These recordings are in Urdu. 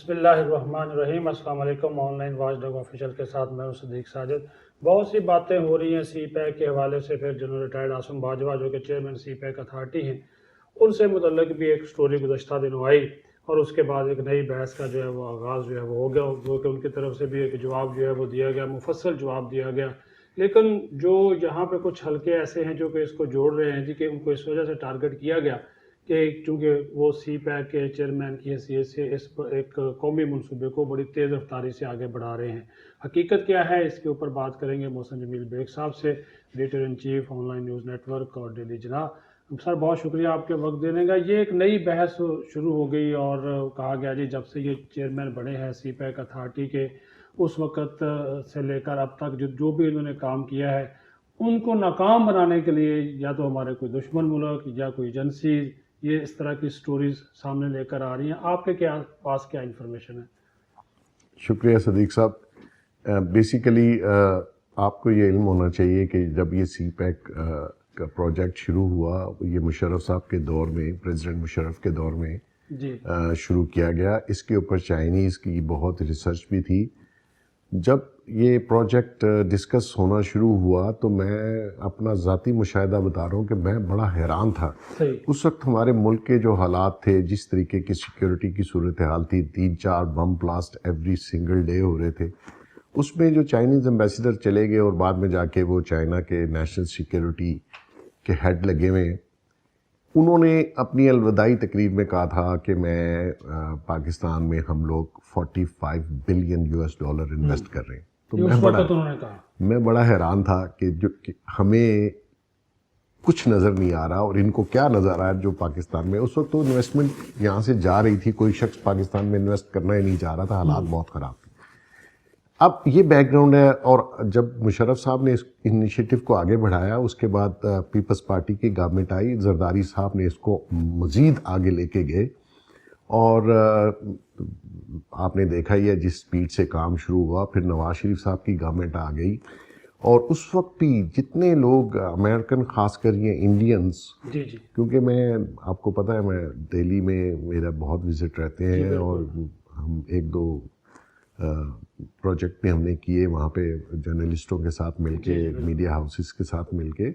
بسم اللہ الرحمن الرحیم۔ السلام علیکم۔ On line watch dog official کے ساتھ میں ہوں صدیق ساجد۔ بہت سی باتیں ہو رہی ہیں سی پیک کے حوالے سے، پھر جنرل ریٹائرڈ عاصم باجوہ جو کہ چیئرمین سی پیک اتھارٹی ہیں، ان سے متعلق بھی ایک سٹوری گزشتہ دنوں آئی، اور اس کے بعد ایک نئی بحث کا جو ہے وہ آغاز جو ہے وہ ہو گیا، جو کہ ان کی طرف سے بھی ایک جواب جو ہے وہ دیا گیا، مفصل جواب دیا گیا۔ لیکن جو یہاں پہ کچھ حلقے ایسے ہیں جو کہ اس کو جوڑ رہے ہیں جی کہ ان کو اس وجہ سے ٹارگٹ کیا گیا کہ چونکہ وہ سی پیک کے چیئرمین کی حیثیت سے اس پر ایک قومی منصوبے کو بڑی تیز رفتاری سے آگے بڑھا رہے ہیں۔ حقیقت کیا ہے، اس کے اوپر بات کریں گے محسن جمیل بیگ صاحب سے، editor in chief online news network اور ڈیلی جناح۔ سر بہت شکریہ آپ کے وقت دینے کا۔ یہ ایک نئی بحث شروع ہو گئی اور کہا گیا جی جب سے یہ چیئرمین بنے ہیں سی پیک اتھارٹی کے، اس وقت سے لے کر اب تک جو بھی انہوں نے کام کیا ہے، ان کو ناکام بنانے کے لیے یا تو ہمارے کوئی دشمن ملک یا کوئی ایجنسی یہ اس طرح کی سٹوریز سامنے لے کر آ رہی ہیں۔ آپ کے پاس کیا انفارمیشن ہے؟ شکریہ صدیق صاحب۔ بیسیکلی آپ کو یہ علم ہونا چاہیے کہ جب یہ سی پیک کا پروجیکٹ شروع ہوا، یہ مشرف صاحب کے دور میں، پریزیڈنٹ مشرف کے دور میں جی شروع کیا گیا۔ اس کے اوپر چائنیز کی بہت ریسرچ بھی تھی۔ جب یہ پروجیکٹ ڈسکس ہونا شروع ہوا تو میں اپنا ذاتی مشاہدہ بتا رہا ہوں کہ میں بڑا حیران تھا۔ اس وقت ہمارے ملک کے جو حالات تھے، جس طریقے کی سیکیورٹی کی صورتحال تھی، 3-4 bomb blast every single day ہو رہے تھے، اس میں جو چائنیز ایمبیسیڈر چلے گئے اور بعد میں جا کے وہ چائنا کے نیشنل سیکیورٹی کے ہیڈ لگے ہوئے ہیں، انہوں نے اپنی الوداعی تقریر میں کہا تھا کہ میں پاکستان میں ہم لوگ $45 بلین انویسٹ کر رہے ہیں۔ تو میں بڑا حیران تھا کہ ہمیں کچھ نظر نہیں آ رہا اور ان کو کیا نظر آ رہا ہے جو پاکستان میں۔ اس وقت تو انویسٹمنٹ یہاں سے جا رہی تھی، کوئی شخص پاکستان میں انویسٹ کرنا ہی نہیں چاہ رہا تھا، حالات بہت خراب تھے۔ اب یہ بیک گراؤنڈ ہے، اور جب مشرف صاحب نے اس انیشیٹو کو آگے بڑھایا، اس کے بعد پیپلز پارٹی کی گورنمنٹ آئی، زرداری صاحب نے اس کو مزید آگے لے کے گئے، اور آپ نے دیکھا ہی ہے جس سپیڈ سے کام شروع ہوا۔ پھر نواز شریف صاحب کی گورنمنٹ آ گئی، اور اس وقت بھی جتنے لوگ امریکن، خاص کر یہ انڈینز، کیونکہ میں آپ کو پتہ ہے میں دہلی میں میرا بہت وزٹ رہتے ہیں، اور ہم 1-2 پروجیکٹ بھی ہم نے کیے وہاں پہ جرنلسٹوں کے ساتھ مل کے، میڈیا ہاؤسز کے ساتھ مل کے۔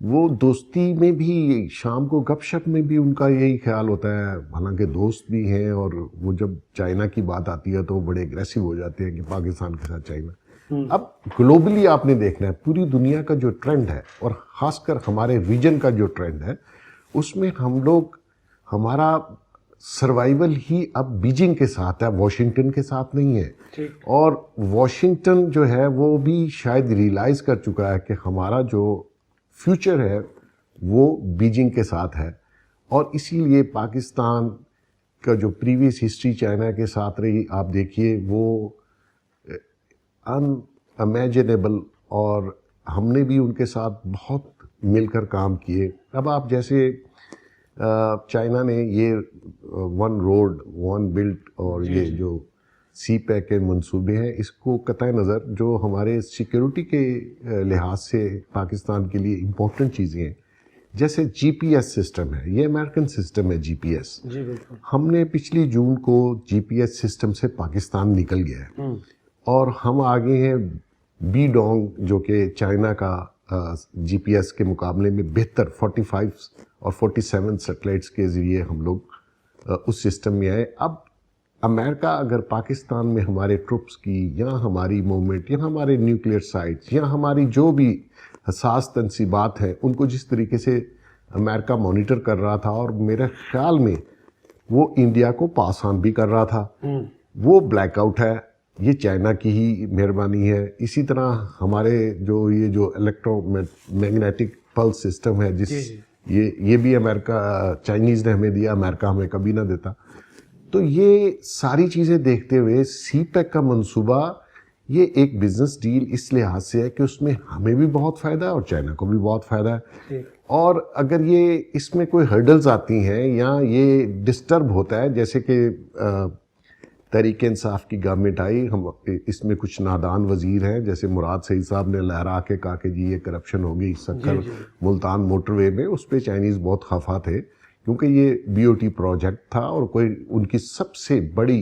وہ دوستی میں بھی، شام کو گپ شپ میں بھی ان کا یہی خیال ہوتا ہے، حالانکہ دوست بھی ہیں، اور وہ جب چائنا کی بات آتی ہے تو وہ بڑے اگریسو ہو جاتے ہیں کہ پاکستان کے ساتھ چائنا۔ اب گلوبلی آپ نے دیکھنا ہے، پوری دنیا کا جو ٹرینڈ ہے، اور خاص کر ہمارے ریجن کا جو ٹرینڈ ہے، اس میں ہم لوگ، ہمارا سروائیول ہی اب بیجنگ کے ساتھ ہے، واشنگٹن کے ساتھ نہیں ہے۔ اور واشنگٹن جو ہے وہ بھی شاید ریئلائز کر چکا ہے کہ ہمارا جو فیوچر ہے وہ بیجنگ کے ساتھ ہے، اور اسی لیے پاکستان کا جو پریویس ہسٹری چائنا کے ساتھ رہی، آپ دیکھیے وہ ان امیجنیبل، اور ہم نے بھی ان کے ساتھ بہت مل کر کام کیے۔ اب آپ جیسے چائنا نے یہ 1 روڈ 1 بلٹ اور یہ جو سی پیک کے منصوبے ہیں، اس کو قطع نظر جو ہمارے سیکیورٹی کے لحاظ سے پاکستان کے لیے امپورٹنٹ چیزیں ہیں، جیسے جی پی ایس سسٹم ہے، یہ امریکن سسٹم ہے جی پی ایس۔ ہم نے پچھلی جون کو جی پی ایس سسٹم سے پاکستان نکل گیا ہے، اور ہم آگے ہیں بی ڈونگ، جو کہ چائنا کا جی پی ایس کے مقابلے میں بہتر، 45 اور 47 سیٹلائٹس کے ذریعے ہم لوگ اس سسٹم میں آئے۔ اب امریکہ اگر پاکستان میں ہمارے ٹروپس کی، یا ہماری موومنٹ، یا ہمارے نیوکلیئر سائٹس، یا ہماری جو بھی حساس تنصیبات ہیں، ان کو جس طریقے سے امریکہ مانیٹر کر رہا تھا، اور میرے خیال میں وہ انڈیا کو پاس آن بھی کر رہا تھا، وہ بلیک آؤٹ ہے، یہ چائنا کی ہی مہربانی ہے۔ اسی طرح ہمارے یہ جو الیکٹرو میگنیٹک پلس سسٹم ہے، یہ بھی امریکہ، چائنیز نے ہمیں دیا، امریکہ ہمیں کبھی نہ دیتا۔ تو یہ ساری چیزیں دیکھتے ہوئے سی پیک کا منصوبہ یہ ایک بزنس ڈیل اس لحاظ سے ہے کہ اس میں ہمیں بھی بہت فائدہ ہے اور چائنا کو بھی بہت فائدہ ہے۔ اور اگر یہ اس میں کوئی ہرڈلز آتی ہیں یا یہ ڈسٹرب ہوتا ہے، جیسے کہ تحریک انصاف کی گورنمنٹ آئی، ہم اس میں کچھ نادان وزیر ہیں، جیسے مراد سعید صاحب نے لہرا کے کہا کہ جی یہ کرپشن ہوگی سکر ملتان موٹر وے میں، اس پہ چائنیز بہت خفا تھے، کیونکہ یہ بی او ٹی پروجیکٹ تھا، اور کوئی ان کی سب سے بڑی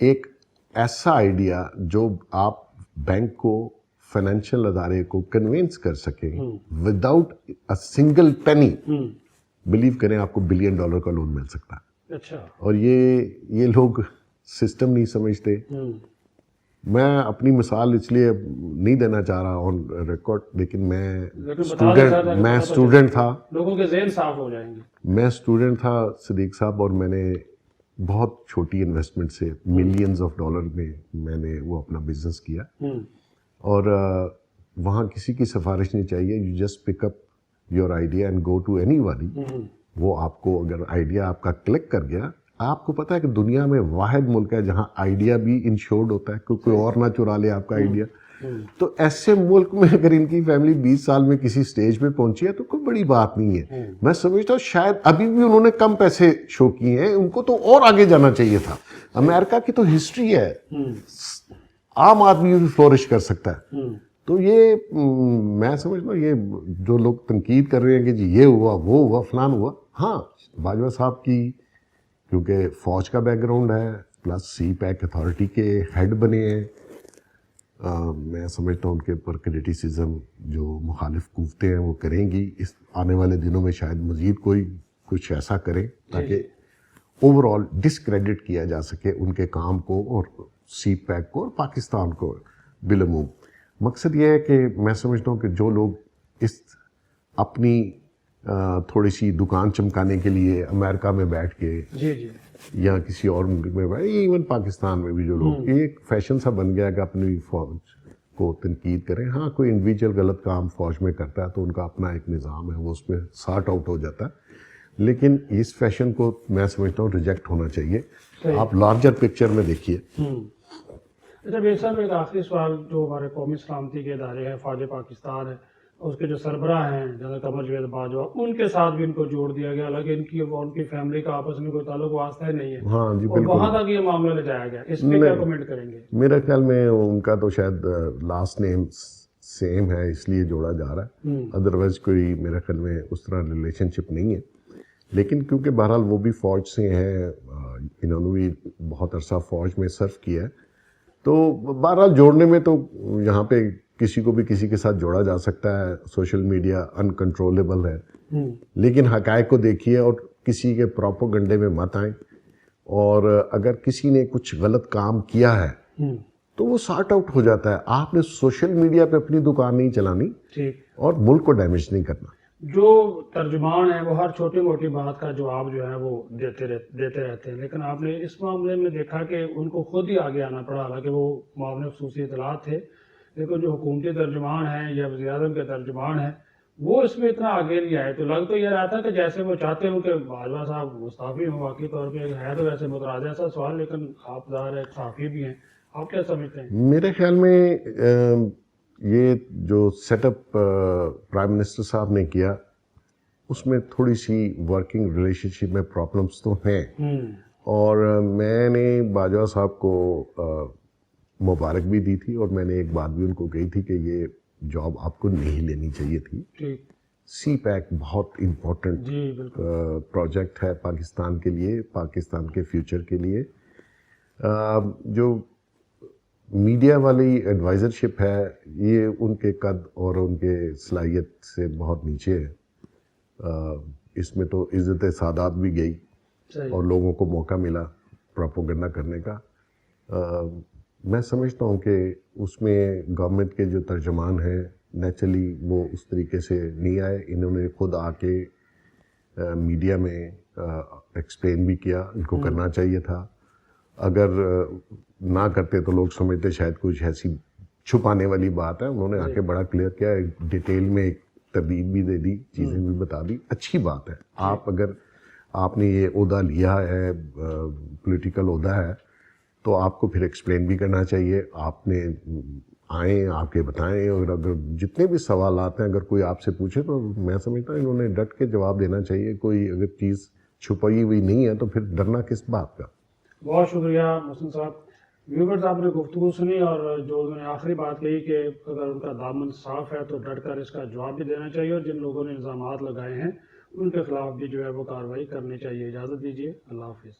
ایک ایسا آئیڈیا جو آپ بینک کو فائنینشیل ادارے کو کنوینس کر سکیں without a single penny, blue کریں آپ کو $1 بلین کا لون مل سکتا ہے. اچھا. اور یہ لوگ سسٹم نہیں سمجھتے. میں اپنی مثال اس لیے نہیں دینا چاہ رہا آن ریکارڈ، لیکن میں اسٹوڈنٹ تھا، لوگوں کے ذہن صاف ہو جائیں گے. میں اسٹوڈنٹ تھا صدیق صاحب، اور میں نے بہت چھوٹی انویسٹمنٹ سے ملینز آف ڈالر میں نے وہ اپنا بزنس کیا. اور وہاں کسی کی سفارش نہیں چاہیے. You just pick up your idea and go to anybody. وہ آپ کو اگر آئیڈیا آپ کا کلک کر گیا، آپ کو پتا ہے کہ دنیا میں واحد ملک ہے جہاں آئیڈیا بھی انشورڈ ہوتا ہے کہ کوئی اور نہ چرا لے آپ کا آئیڈیا. تو ایسے ملک میں اگر ان کی فیملی 20 سال میں کسی سٹیج پہ پہنچی ہے تو کوئی بڑی بات نہیں ہے. میں سمجھتا ہوں شاید ابھی بھی انہوں نے کم پیسے شو کیے ہیں، ان کو تو اور آگے جانا چاہیے تھا. امریکہ کی تو ہسٹری ہے، عام آدمی بھی فلورش کر سکتا ہے. تو یہ میں سمجھتا ہوں یہ جو لوگ تنقید کر رہے ہیں کہ جی یہ ہوا وہ ہوا فلان ہوا، ہاں باجوہ صاحب کی کیونکہ فوج کا بیک گراؤنڈ ہے، پلس سی پیک اتھارٹی کے ہیڈ بنے ہیں. میں سمجھتا ہوں ان کے اوپر کرٹیسزم جو مخالف قوتیں ہیں وہ کریں گی. اس آنے والے دنوں میں شاید مزید کوئی کچھ ایسا کریں تاکہ اوور آل ڈسکریڈٹ کیا جا سکے ان کے کام کو اور سی پیک کو اور پاکستان کو بالعموم. مقصد یہ ہے کہ میں سمجھتا ہوں کہ جو لوگ اس اپنی تھوڑی سی دکان چمکانے کے لیے امریکہ میں بیٹھ کے یا کسی اور ملک میں بیٹھ، ایون پاکستان میں بھی جو لوگ، یہ ایک فیشن سا بن گیا کہ اپنی فوج کو تنقید کریں. ہاں کوئی انڈیویجول غلط کام فوج میں کرتا ہے تو ان کا اپنا ایک نظام ہے، وہ اس میں سارٹ آؤٹ ہو جاتا ہے. لیکن اس فیشن کو میں سمجھتا ہوں ریجیکٹ ہونا چاہیے. آپ لارجر پکچر میں دیکھیے. اچھا بھائی صاحب، ایک آخری سوال، جو ہمارے قومی سلامتی کے ادارے ہیں، فوج پاکستان ہے، اس کے جو سربراہ ہیں جنرل قمر جاوید باجوہ، ان کے ساتھ بھی ان کو جوڑ دیا گیا، حالانکہ ان کی اور ان کی فیملی کا آپس میں کوئی تعلق واسطہ نہیں ہے. ہاں جی اور بالکل. وہاں تک یہ معاملہ لے جایا گیا، اس پہ کیا کمنٹ کریں گے؟ میرے خیال میں ان کا تو شاید لاسٹ نیم سیم ہے اس لیے جوڑا جا رہا ہے، ادروائز کوئی میرے خیال میں اس طرح ریلیشن شپ نہیں ہے. لیکن کیونکہ بہرحال وہ بھی فوج سے ہیں، انہوں نے بھی بہت عرصہ فوج میں سرو کیا ہے، تو بہرحال جوڑنے میں تو یہاں پہ کسی کو بھی کسی کے ساتھ جوڑا جا سکتا ہے. سوشل میڈیا انکنٹرولیبل ہے، لیکن حقائق کو دیکھیے اور کسی کے پروپیگنڈے میں مت آئیں. اور اگر کسی نے کچھ غلط کام کیا ہے تو وہ سارٹ آؤٹ ہو جاتا ہے. آپ نے سوشل میڈیا پہ اپنی دکان نہیں چلانی اور ملک کو ڈیمیج نہیں کرنا. جو ترجمان ہیں وہ ہر چھوٹی موٹی بات کا جواب جو ہے وہ دیتے رہتے ہیں، لیکن آپ نے اس معاملے میں دیکھا کہ ان کو خود ہی آگے آنا پڑا، حالانکہ وہ معاون خصوصی اطلاعات تھے، لیکن جو حکومتی ترجمان ہیں یا وزیر اعظم کے ترجمان ہیں وہ اس میں اتنا آگے نہیں آئے. تو لگ تو یہ رہا تھا کہ جیسے وہ چاہتے ہوں کہ باجوہ صاحب مستعفی ہوں. واقعی طور پہ ہے تو ویسے مترادف ایسا سوال، لیکن آپ ظاہر ہے صحافی بھی ہیں، آپ کیا سمجھتے ہیں؟ میرے خیال میں یہ جو سیٹ اپ پرائم منسٹر صاحب نے کیا اس میں تھوڑی سی ورکنگ ریلیشن شپ میں پرابلمس تو ہیں. اور میں نے باجوہ صاحب کو مبارک بھی دی تھی، اور میں نے ایک بات بھی ان کو کہی تھی کہ یہ جاب آپ کو نہیں لینی چاہیے تھی. سی پیک بہت امپورٹنٹ پروجیکٹ ہے پاکستان کے لیے، پاکستان کے فیوچر کے لیے. جو میڈیا والی ایڈوائزرشپ ہے یہ ان کے قد اور ان کے صلاحیت سے بہت نیچے ہے. اس میں تو عزت سادات بھی گئی اور لوگوں کو موقع ملا پروپیگنڈا کرنے کا. میں سمجھتا ہوں کہ اس میں گورنمنٹ کے جو ترجمان ہیں نیچرلی وہ اس طریقے سے نہیں آئے. انہوں نے خود آ کے میڈیا میں ایکسپلین بھی کیا، ان کو کرنا چاہیے تھا. اگر نہ کرتے تو لوگ سمجھتے شاید کچھ ایسی چھپانے والی بات ہے. انہوں نے آ کے بڑا کلیئر کیا، ڈیٹیل میں ایک تربیت بھی دے دی، چیزیں بھی بتا دی. اچھی بات ہے. اگر آپ نے یہ عہدہ لیا ہے، پولیٹیکل عہدہ ہے، تو آپ کو پھر ایکسپلین بھی کرنا چاہیے. آپ نے آئیں، آپ کے بتائیں، اور اگر جتنے بھی سوالات ہیں اگر کوئی آپ سے پوچھے تو میں سمجھتا ہوں انہوں نے ڈٹ کے جواب دینا چاہیے. کوئی اگر چیز چھپائی ہوئی نہیں ہے تو پھر ڈرنا کس بات کا. بہت شکریہ محسن صاحب. ویورز آپ نے گفتگو سنی، اور جو انہوں نے آخری بات کہی کہ اگر ان کا دامن صاف ہے تو ڈٹ کر اس کا جواب بھی دینا چاہیے، اور جن لوگوں نے الزامات لگائے ہیں ان کے خلاف بھی جو ہے وہ کارروائی کرنی چاہیے. اجازت دیجیے، اللہ حافظ.